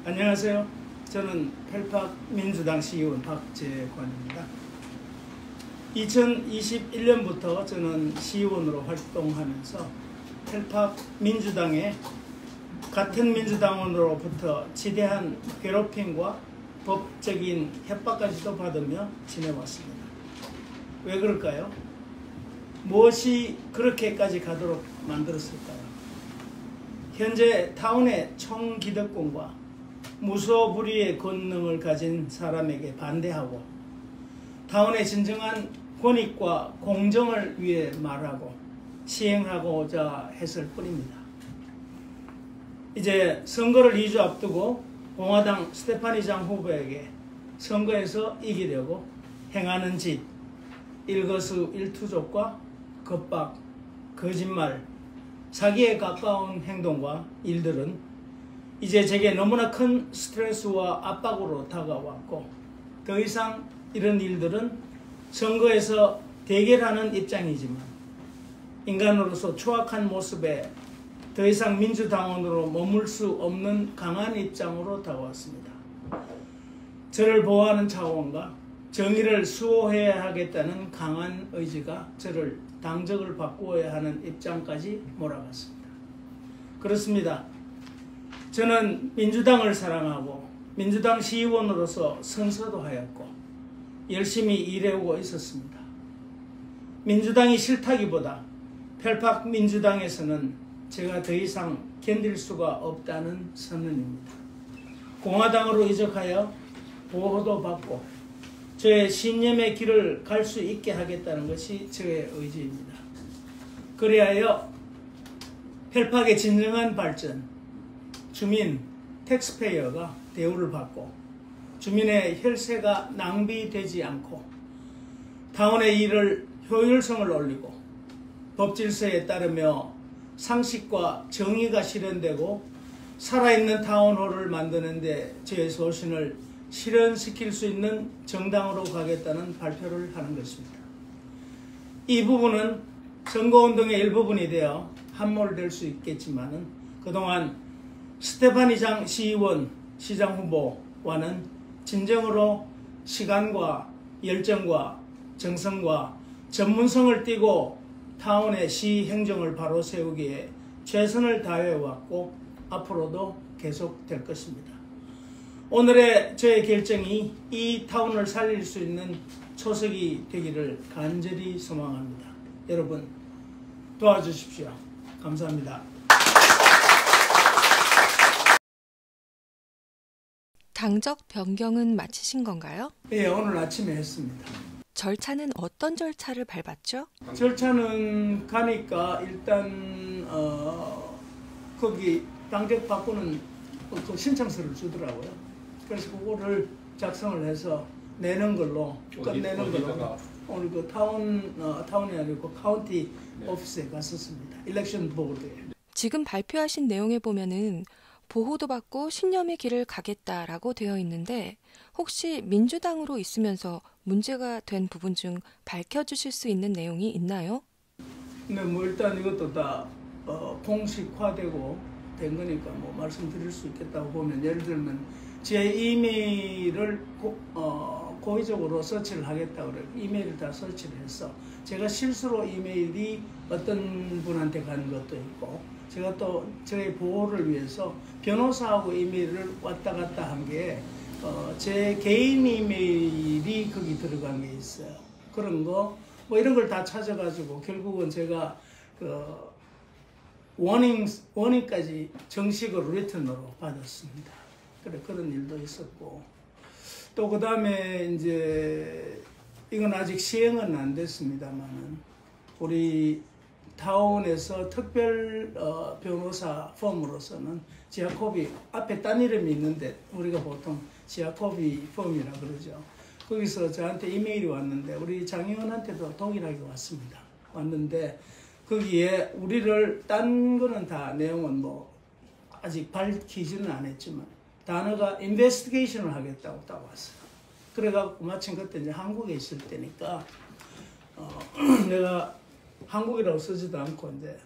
안녕하세요. 저는 펠팍 민주당 시의원 박재관입니다. 2021년부터 저는 시의원으로 활동하면서 펠팍 민주당의 같은 민주당원으로부터 지대한 괴롭힘과 법적인 협박까지도 받으며 지내왔습니다. 왜 그럴까요? 무엇이 그렇게까지 가도록 만들었을까요? 현재 타운의 총기득권과 무소불위의 권능을 가진 사람에게 반대하고 타운의 진정한 권익과 공정을 위해 말하고 시행하고자 했을 뿐입니다. 이제 선거를 2주 앞두고 공화당 스테파니장 후보에게 선거에서 이기려고 행하는 짓, 일거수일투족과 겁박, 거짓말, 사기에 가까운 행동과 일들은 이제 제게 너무나 큰 스트레스와 압박으로 다가왔고 더 이상 이런 일들은 선거에서 대결하는 입장이지만 인간으로서 추악한 모습에 더 이상 민주당원으로 머물 수 없는 강한 입장으로 다가왔습니다. 저를 보호하는 차원과 정의를 수호해야 하겠다는 강한 의지가 저를 당적을 바꾸어야 하는 입장까지 몰아갔습니다. 그렇습니다. 저는 민주당을 사랑하고 민주당 시의원으로서 선서도 하였고 열심히 일해오고 있었습니다. 민주당이 싫다기보다 펠팍 민주당에서는 제가 더 이상 견딜 수가 없다는 선언입니다. 공화당으로 이적하여 보호도 받고 저의 신념의 길을 갈 수 있게 하겠다는 것이 저의 의지입니다. 그리하여 펠팍의 진정한 발전, 주민, 텍스페이어가 대우를 받고 주민의 혈세가 낭비되지 않고 타운의 일을 효율성을 올리고 법질서에 따르며 상식과 정의가 실현되고 살아있는 타운홀을 만드는 데 저의 소신을 실현시킬 수 있는 정당으로 가겠다는 발표를 하는 것입니다. 이 부분은 선거운동의 일부분이 되어 함몰될 수 있겠지만 그동안 스테파니장 시의원, 시장 후보와는 진정으로 시간과 열정과 정성과 전문성을 띠고 타운의 시 행정을 바로 세우기에 최선을 다해왔고 앞으로도 계속될 것입니다. 오늘의 저의 결정이 이 타운을 살릴 수 있는 초석이 되기를 간절히 소망합니다. 여러분 도와주십시오. 감사합니다. 당적 변경은 마치신 건가요? 네, 오늘 아침에 했습니다. 절차는 어떤 절차를 밟았죠? 절차는 가니까 일단 거기 당적 바꾸는 그 신청서를 주더라고요. 그래서 그거를 작성을 해서 내는 걸로 끝내는 걸로 오늘 그 타운이 아니고 카운티 오피스에 갔었습니다. 일렉션 보드에. 지금 발표하신 내용에 보면은 보호도 받고 신념의 길을 가겠다라고 되어 있는데 혹시 민주당으로 있으면서 문제가 된 부분 중 밝혀주실 수 있는 내용이 있나요? 네, 뭐 일단 이것도 다 공식화되고 된 거니까 뭐 말씀드릴 수 있겠다고 보면 예를 들면 제 이메일을 고의적으로 서치를 하겠다고 그래요. 이메일을 다 서치를 해서 제가 실수로 이메일이 어떤 분한테 간 것도 있고 제가 또 저의 보호를 위해서 변호사하고 이메일을 왔다 갔다 한 게 제 개인 이메일이 거기 들어간 게 있어요. 그런 거 뭐 이런 걸 다 찾아가지고 결국은 제가 워닝까지 정식으로 리턴으로 받았습니다. 그래 그런 일도 있었고 또 그 다음에 이제 이건 아직 시행은 안 됐습니다만은 우리 타운에서 특별 변호사 펌으로서는 지아코비 앞에 딴 이름이 있는데 우리가 보통 지아코비 펌이라 그러죠. 거기서 저한테 이메일이 왔는데 우리 장 의원한테도 동일하게 왔습니다. 왔는데 거기에 우리를 딴 거는 다 내용은 뭐 아직 밝히지는 않았지만 단어가 인베스티게이션을 하겠다고 딱 왔어요. 그래갖고 마침 그때 이제 한국에 있을 때니까 내가 한국이라고 쓰지도 않고 이제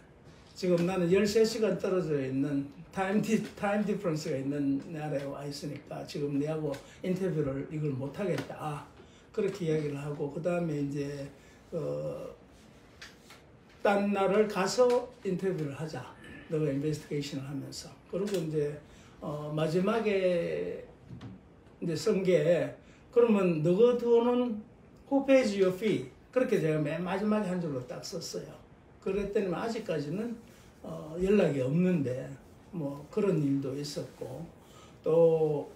지금 나는 13시간 떨어져 있는 타임 디퍼런스가 있는 나라에 와 있으니까 지금 내하고 인터뷰를 이걸 못 하겠다. 그렇게 이야기를 하고 그 다음에 이제 딴 나라를 가서 인터뷰를 하자. 너가 인베스티게이션을 하면서. 그리고 이제 마지막에 이제 쓴 게 그러면 너가 돈은 who pays your fee? 그렇게 제가 맨 마지막에 한 줄로 딱 썼어요. 그랬더니 아직까지는 연락이 없는데 뭐 그런 일도 있었고 또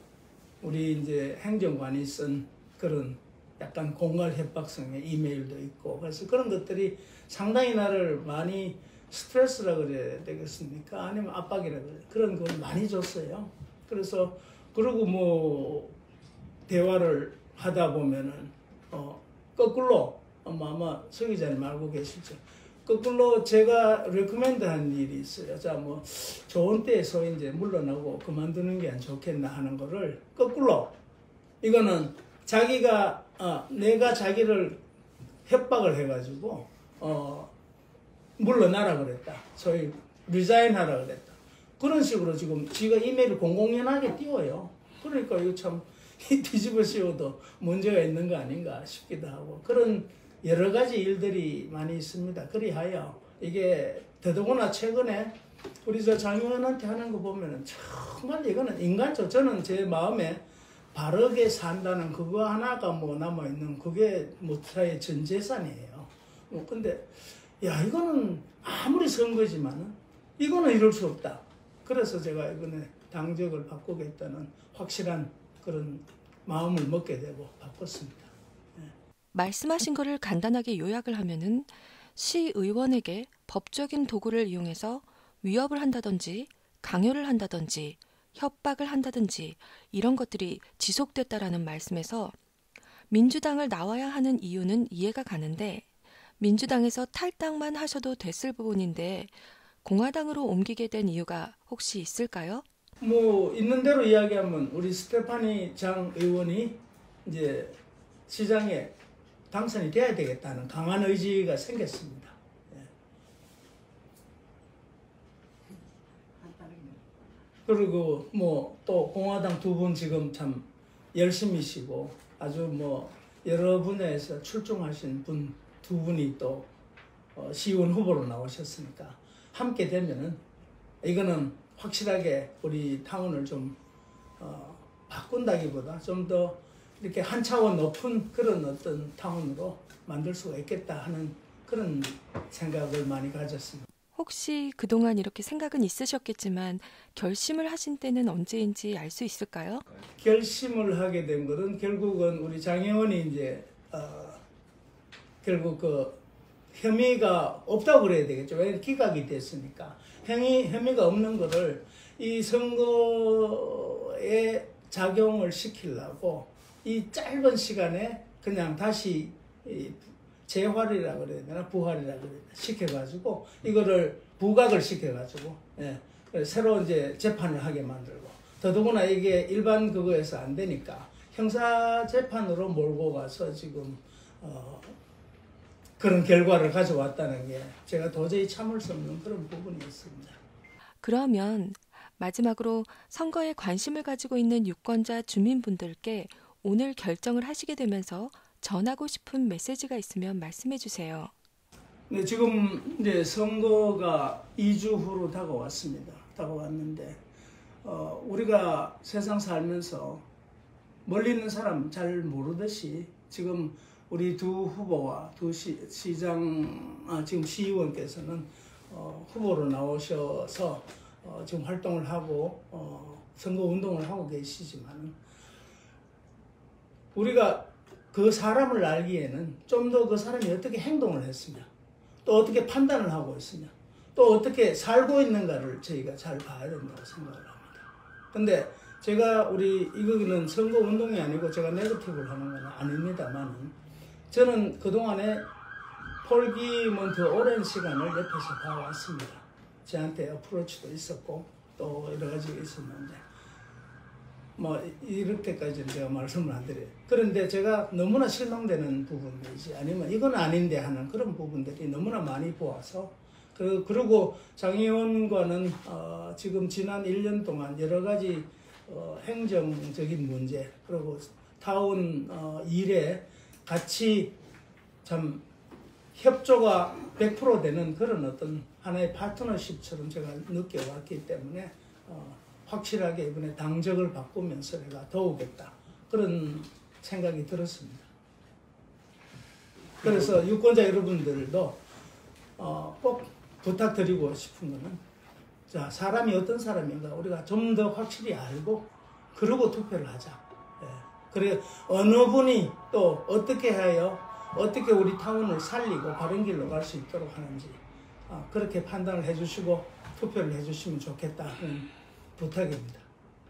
우리 이제 행정관이 쓴 그런 약간 공갈 협박성의 이메일도 있고 그래서 그런 것들이 상당히 나를 많이 스트레스라 그래야 되겠습니까? 아니면 압박이라 그래 그런 걸 많이 줬어요. 그래서 그리고 뭐 대화를 하다 보면은 거꾸로 아마 서 기자님 알고 계시죠? 거꾸로 제가 레코멘드한 일이 있어요. 자, 뭐 좋은 때에서 이제 물러나고 그만두는 게 안 좋겠나 하는 거를 거꾸로 이거는 자기가 내가 자기를 협박을 해가지고 물러나라 그랬다. 소위 리자인하라 그랬다. 그런 식으로 지금 지가 이메일을 공공연하게 띄워요. 그러니까 이거 참 뒤집어 씌워도 문제가 있는 거 아닌가 싶기도 하고 그런 여러 가지 일들이 많이 있습니다. 그리하여 이게 더더구나 최근에 우리 저 장 의원한테 하는 거 보면은 정말 이거는 인간적 저는 제 마음에 바르게 산다는 그거 하나가 뭐 남아있는 그게 무타의 전 재산이에요. 근데 야 이거는 아무리 선거지만은 이거는 이럴 수 없다. 그래서 제가 이번에 당적을 바꾸겠다는 확실한 그런 마음을 먹게 되고 바꿨습니다. 말씀하신 거를 간단하게 요약을 하면은 시의원에게 법적인 도구를 이용해서 위협을 한다든지 강요를 한다든지 협박을 한다든지 이런 것들이 지속됐다라는 말씀에서 민주당을 나와야 하는 이유는 이해가 가는데 민주당에서 탈당만 하셔도 됐을 부분인데 공화당으로 옮기게 된 이유가 혹시 있을까요? 뭐 있는 대로 이야기하면 우리 스테파니 장 의원이 이제 시장에 당선이 돼야 되겠다는 강한 의지가 생겼습니다. 예. 그리고 뭐 또 공화당 두 분 지금 참 열심히시고 아주 뭐 여러 분야에서 출중하신 분 두 분이 또 시의원 후보로 나오셨으니까 함께 되면은 이거는 확실하게 우리 타운을 좀 바꾼다기보다 좀 더 이렇게 한 차원 높은 그런 어떤 타운으로 만들 수가 있겠다 하는 그런 생각을 많이 가졌습니다. 혹시 그동안 이렇게 생각은 있으셨겠지만 결심을 하신 때는 언제인지 알 수 있을까요? 결심을 하게 된 것은 결국은 우리 장 의원이 이제 결국 그 혐의가 없다고 그래야 되겠죠. 왜냐하면 기각이 됐으니까. 혐의가 없는 거를 이 선거에 작용을 시키려고 이 짧은 시간에 그냥 다시 재활이라 그래야 되나 부활이라 그래야 되나 시켜가지고 이거를 부각을 시켜가지고 예, 새로 이제 재판을 하게 만들고 더더구나 이게 일반 그거에서 안 되니까 형사 재판으로 몰고 가서 지금 그런 결과를 가져왔다는 게 제가 도저히 참을 수 없는 그런 부분이었습니다. 그러면 마지막으로 선거에 관심을 가지고 있는 유권자 주민분들께 오늘 결정을 하시게 되면서 전하고 싶은 메시지가 있으면 말씀해 주세요. 네, 지금 이제 선거가 2주 후로 다가왔습니다. 다가왔는데 우리가 세상 살면서 멀리 있는 사람 잘 모르듯이 지금 우리 두 후보와 두 지금 시의원께서는 후보로 나오셔서 지금 활동을 하고 선거 운동을 하고 계시지만 우리가 그 사람을 알기에는 좀 더 그 사람이 어떻게 행동을 했으며 또 어떻게 판단을 하고 있으며 또 어떻게 살고 있는가를 저희가 잘 봐야 된다고 생각을 합니다. 근데 제가 이거는 선거 운동이 아니고 제가 네거티브를 하는 건 아닙니다만 저는 그동안에 폴기먼트 오랜 시간을 옆에서 봐왔습니다. 저한테 어프로치도 있었고 또 여러 가지가 있었는데 뭐 이렇게까지는 제가 말씀을 안 드려요. 그런데 제가 너무나 실망되는 부분이지 아니면 이건 아닌데 하는 그런 부분들이 너무나 많이 보아서 그리고 장 의원과는 지금 지난 1년 동안 여러 가지 행정적인 문제 그리고 타운 일에 같이 참 협조가 100% 되는 그런 어떤 하나의 파트너십처럼 제가 느껴왔기 때문에 확실하게 이번에 당적을 바꾸면서 내가 도우겠다 그런 생각이 들었습니다. 그래서 유권자 여러분들도 꼭 부탁드리고 싶은 거는 자, 사람이 어떤 사람인가 우리가 좀 더 확실히 알고 그러고 투표를 하자. 예. 그래 어느 분이 또 어떻게 하여 어떻게 우리 타운을 살리고 바른 길로 갈 수 있도록 하는지 그렇게 판단을 해주시고 투표를 해주시면 좋겠다는 부탁입니다.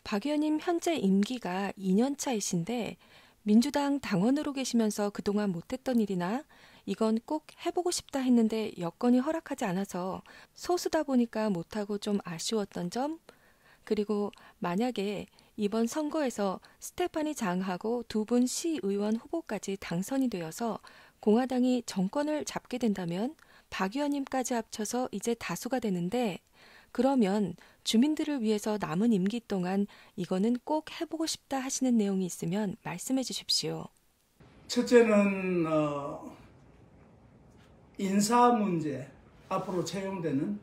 박 의원님 현재 임기가 2년 차이신데 민주당 당원으로 계시면서 그동안 못했던 일이나 이건 꼭 해보고 싶다 했는데 여건이 허락하지 않아서 소수다 보니까 못하고 좀 아쉬웠던 점, 그리고 만약에 이번 선거에서 스테파니 장하고 두 분 시의원 후보까지 당선이 되어서 공화당이 정권을 잡게 된다면 박 의원님까지 합쳐서 이제 다수가 되는데 그러면 주민들을 위해서 남은 임기 동안 이거는 꼭 해보고 싶다 하시는 내용이 있으면 말씀해 주십시오. 첫째는 인사 문제, 앞으로 채용되는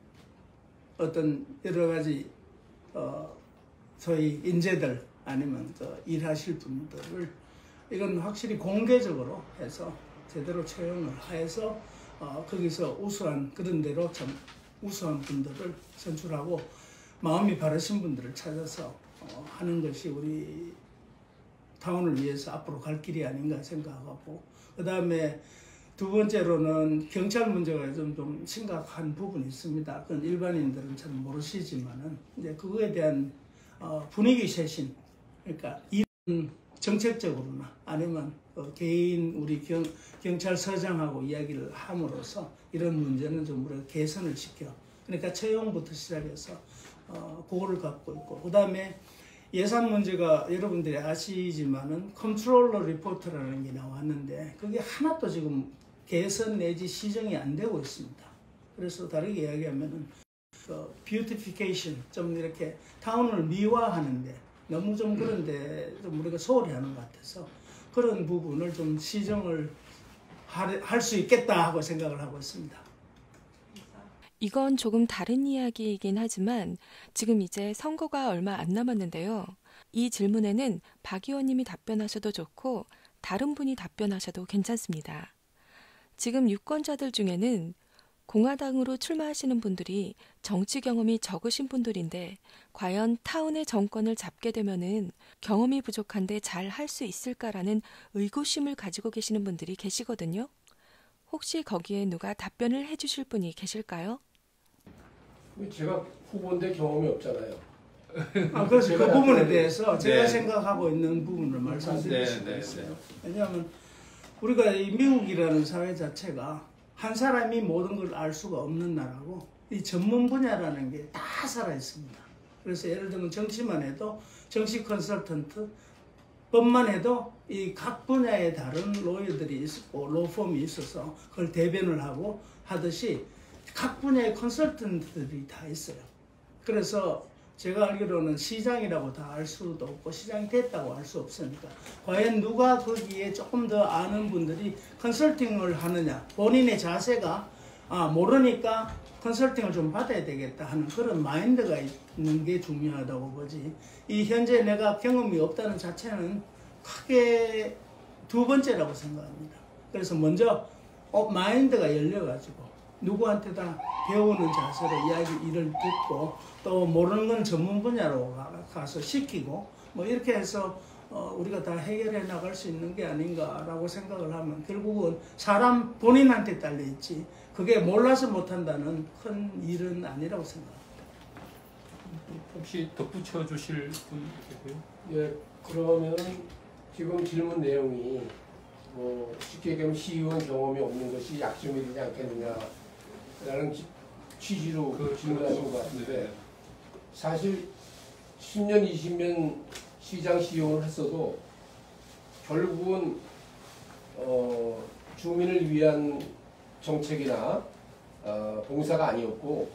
어떤 여러 가지 소위 인재들 아니면 일하실 분들을 이건 확실히 공개적으로 해서 제대로 채용을 해서 거기서 우수한 그런 대로 참 우수한 분들을 선출하고 마음이 바르신 분들을 찾아서 하는 것이 우리 타운을 위해서 앞으로 갈 길이 아닌가 생각하고 그 다음에 두 번째로는 경찰 문제가 좀 심각한 부분이 있습니다. 그건 일반인들은 잘 모르시지만은 이제 그거에 대한 분위기 쇄신 그러니까 이런 정책적으로나 아니면 개인 우리 경찰서장하고 이야기를 함으로써 이런 문제는 좀 우리가 개선을 시켜 그러니까 채용부터 시작해서 그거를 갖고 있고 그 다음에 예산 문제가 여러분들이 아시지만은 컨트롤러 리포트라는 게 나왔는데 그게 하나도 지금 개선 내지 시정이 안 되고 있습니다. 그래서 다르게 이야기하면은 뷰티피케이션 좀 이렇게 타운을 미화하는데 너무 좀 그런데 좀 우리가 소홀히 하는 것 같아서 그런 부분을 좀 시정을 할 수 있겠다 하고 생각을 하고 있습니다. 이건 조금 다른 이야기이긴 하지만 지금 이제 선거가 얼마 안 남았는데요. 이 질문에는 박 의원님이 답변하셔도 좋고 다른 분이 답변하셔도 괜찮습니다. 지금 유권자들 중에는 공화당으로 출마하시는 분들이 정치 경험이 적으신 분들인데 과연 타운의 정권을 잡게 되면은 경험이 부족한데 잘 할 수 있을까라는 의구심을 가지고 계시는 분들이 계시거든요. 혹시 거기에 누가 답변을 해주실 분이 계실까요? 제가 후보인데 경험이 없잖아요. 그래서 그 부분에 대해서 제가 생각하고 있는 부분을 말씀드릴 수가 있어요. 왜냐하면 우리가 이 미국이라는 사회 자체가 한 사람이 모든 걸 알 수가 없는 나라고 이 전문 분야라는 게 다 살아 있습니다. 그래서 예를 들면 정치만 해도 정치 컨설턴트, 법만 해도 이 각 분야의 다른 로이어들이 있고 로펌이 있어서 그걸 대변을 하고 하듯이 각 분야의 컨설턴트들이 다 있어요. 그래서 제가 알기로는 시장이라고 다 알 수도 없고 시장이 됐다고 알 수 없으니까 과연 누가 거기에 조금 더 아는 분들이 컨설팅을 하느냐 본인의 자세가 모르니까 컨설팅을 좀 받아야 되겠다 하는 그런 마인드가 있는 게 중요하다고 보지 이 현재 내가 경험이 없다는 자체는 크게 두 번째라고 생각합니다. 그래서 먼저 마인드가 열려가지고 누구한테 다 배우는 자세로 일을 듣고 또 모르는 건 전문 분야로 가서 시키고 뭐 이렇게 해서 우리가 다 해결해 나갈 수 있는 게 아닌가라고 생각을 하면 결국은 사람 본인한테 딸려 있지 그게 몰라서 못한다는 큰 일은 아니라고 생각합니다. 혹시 덧붙여 주실 분 계세요? 예, 그러면 지금 질문 내용이 쉽게 얘기하면 시의원 경험이 없는 것이 약점이 되지 않겠느냐라는 취지로 질문하신 것 같은데 사실 10년, 20년 시장 시의원을 했어도 결국은 주민을 위한 정책이나 봉사가 아니었고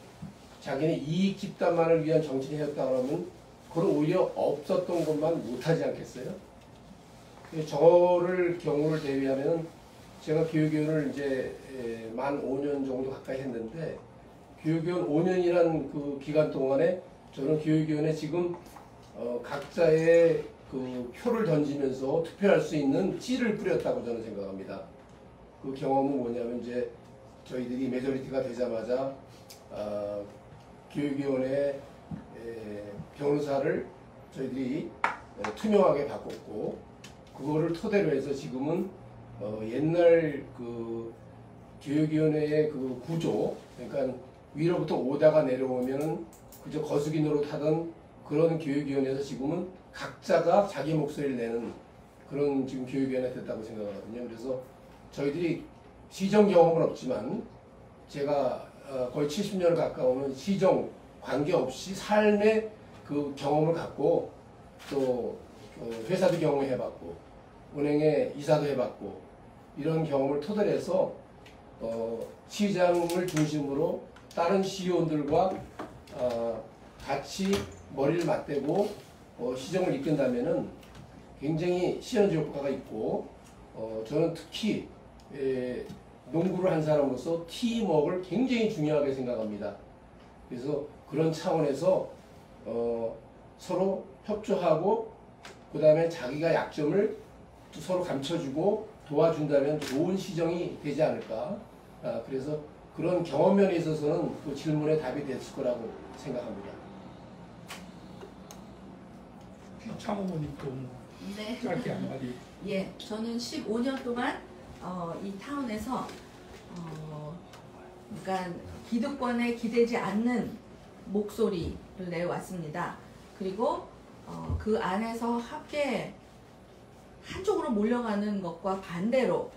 자기네 이익 집단만을 위한 정치인이었다 그러면 그건 오히려 없었던 것만 못하지 않겠어요? 저를 경우를 대비하면 제가 교육위원을 이제 만 5년 정도 가까이 했는데 교육위원 5년이란 그 기간 동안에 저는 교육위원회 지금 각자의 그 표를 던지면서 투표할 수 있는 씨를 뿌렸다고 저는 생각합니다. 그 경험은 뭐냐면 이제 저희들이 메조리티가 되자마자 교육위원회 변호사를 저희들이 투명하게 바꿨고 그거를 토대로 해서 지금은 옛날 그 교육위원회의 그 구조, 그러니까 위로부터 오다가 내려오면은 그저 거수기 노릇하던 그런 교육위원회에서 지금은 각자가 자기 목소리를 내는 그런 지금 교육위원회 됐다고 생각하거든요. 그래서 저희들이 시정 경험은 없지만 제가 거의 70년 가까운 시정 관계없이 삶의 그 경험을 갖고 또 회사도 경험해봤고 은행에 이사도 해봤고 이런 경험을 토대로 해서 시장을 중심으로 다른 CEO들과 같이 머리를 맞대고 시정을 이끈다면은 굉장히 시너지 효과가 있고 저는 특히 농구를 한 사람으로서 팀워크를 굉장히 중요하게 생각합니다. 그래서 그런 차원에서 서로 협조하고 그 다음에 자기가 약점을 서로 감춰주고 도와준다면 좋은 시정이 되지 않을까. 그래서 그런 경험면에 있어서는 그 질문에 답이 됐을 거라고 생각합니다. 참어머님도 네. 짧게 한마디. 예, 저는 15년 동안 이 타운에서 그러니까 기득권에 기대지 않는 목소리를 내왔습니다. 그리고 그 안에서 함께 한쪽으로 몰려가는 것과 반대로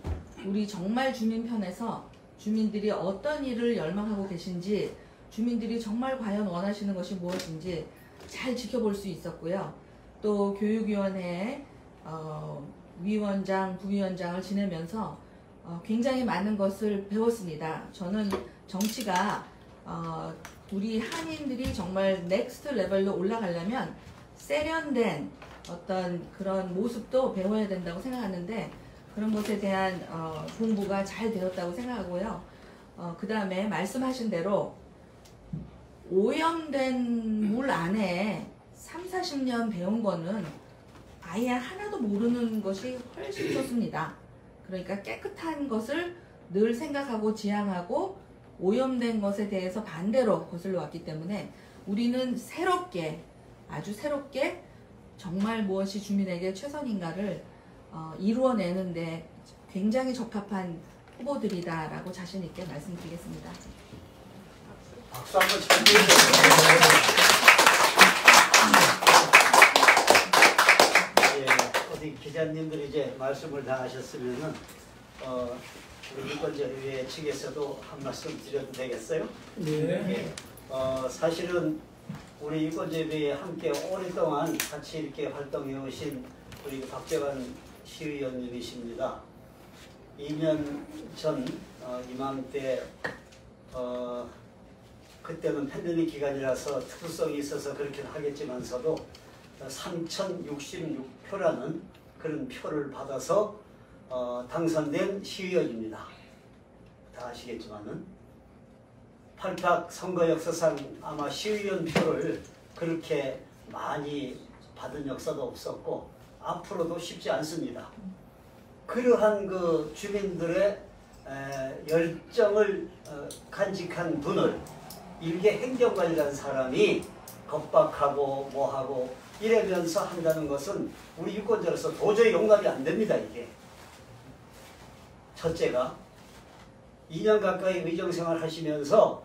우리 정말 주민 편에서 주민들이 어떤 일을 열망하고 계신지 주민들이 정말 과연 원하시는 것이 무엇인지 잘 지켜볼 수 있었고요. 또 교육위원회 위원장, 부위원장을 지내면서 굉장히 많은 것을 배웠습니다. 저는 정치가 우리 한인들이 정말 넥스트 레벨로 올라가려면 세련된 어떤 그런 모습도 배워야 된다고 생각하는데 그런 것에 대한 공부가 잘 되었다고 생각하고요. 그 다음에 말씀하신 대로 오염된 물 안에 30-40년 배운 거는 아예 하나도 모르는 것이 훨씬 좋습니다. 그러니까 깨끗한 것을 늘 생각하고 지향하고 오염된 것에 대해서 반대로 거슬러 왔기 때문에 우리는 새롭게 아주 새롭게 정말 무엇이 주민에게 최선인가를 이루어내는데 굉장히 적합한 후보들이다라고 자신 있게 말씀드리겠습니다. 박수 한번 쳐주세요. 어디 기자님들이 이제 말씀을 다 하셨으면은 우리 유권자회의 측에서도 한 말씀 드려도 되겠어요? 네. 사실은 우리 유권자회의에 함께 오랫동안 같이 이렇게 활동해 오신 우리 박재관 시의원님이십니다. 2년 전 이맘때 그때는 팬데믹 기간이라서 특수성이 있어서 그렇게 하겠지만서도 3066표라는 그런 표를 받아서 당선된 시의원입니다. 다 아시겠지만은 8.8 선거 역사상 아마 시의원 표를 그렇게 많이 받은 역사도 없었고 앞으로도 쉽지 않습니다. 그러한 그 주민들의 열정을 간직한 분을 일개 행정관이라는 사람이 겁박하고 뭐하고 이러면서 한다는 것은 우리 유권자로서 도저히 용납이 안 됩니다. 이게 첫째가 2년 가까이 의정생활 하시면서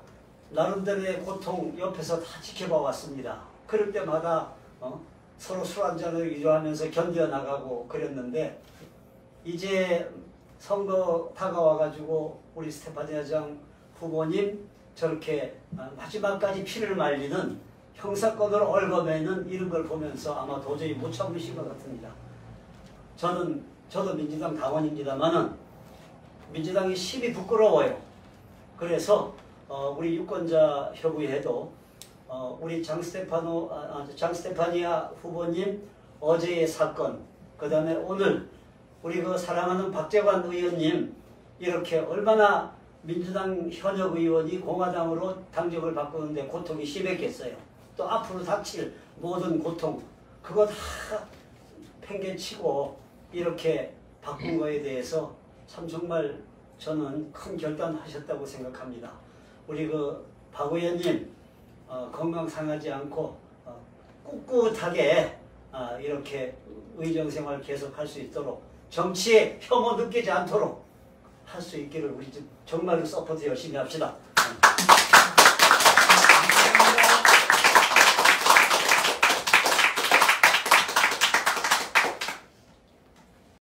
나름대로의 고통 옆에서 다 지켜봐 왔습니다. 그럴 때마다 서로 술 한잔을 위로하면서 견뎌나가고 그랬는데 이제 선거 다가와가지고 우리 스테파니 회장 후보님 저렇게 마지막까지 피를 말리는 형사건으로 얽어매는 이런 걸 보면서 아마 도저히 못 참으신 것 같습니다. 저도 민주당 당원입니다만은 민주당이 심히 부끄러워요. 그래서 우리 유권자 협의회도 우리 장스테파니아 후보님 어제의 사건, 그 다음에 오늘 우리 그 사랑하는 박재관 의원님 이렇게 얼마나 민주당 현역 의원이 공화당으로 당적을 바꾸는데 고통이 심했겠어요. 또 앞으로 닥칠 모든 고통 그거 다 팽개치고 이렇게 바꾼 거에 대해서 참 정말 저는 큰 결단하셨다고 생각합니다. 우리 그 박 의원님 건강 상하지 않고 꿋꿋하게 이렇게 의정생활 계속할 수 있도록 정치에 혐오 느끼지 않도록 할 수 있기를 우리 정말로 서포트 열심히 합시다.